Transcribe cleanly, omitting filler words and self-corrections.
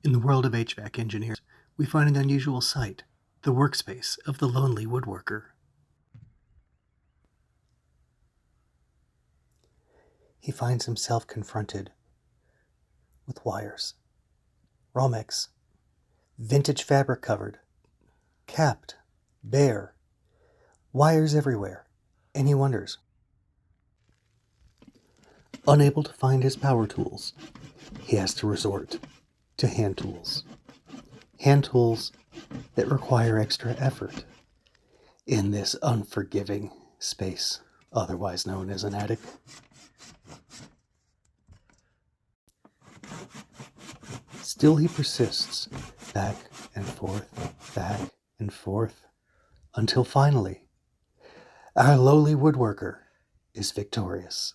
In the world of HVAC engineers, we find an unusual sight, the workspace of the lonely woodworker. He finds himself confronted with wires, Romex, vintage fabric covered, capped, bare, wires everywhere, and he wonders. Unable to find his power tools, he has to resort to hand tools. Hand tools that require extra effort in this unforgiving space, otherwise known as an attic. Still he persists, back and forth, until finally, our lowly woodworker is victorious.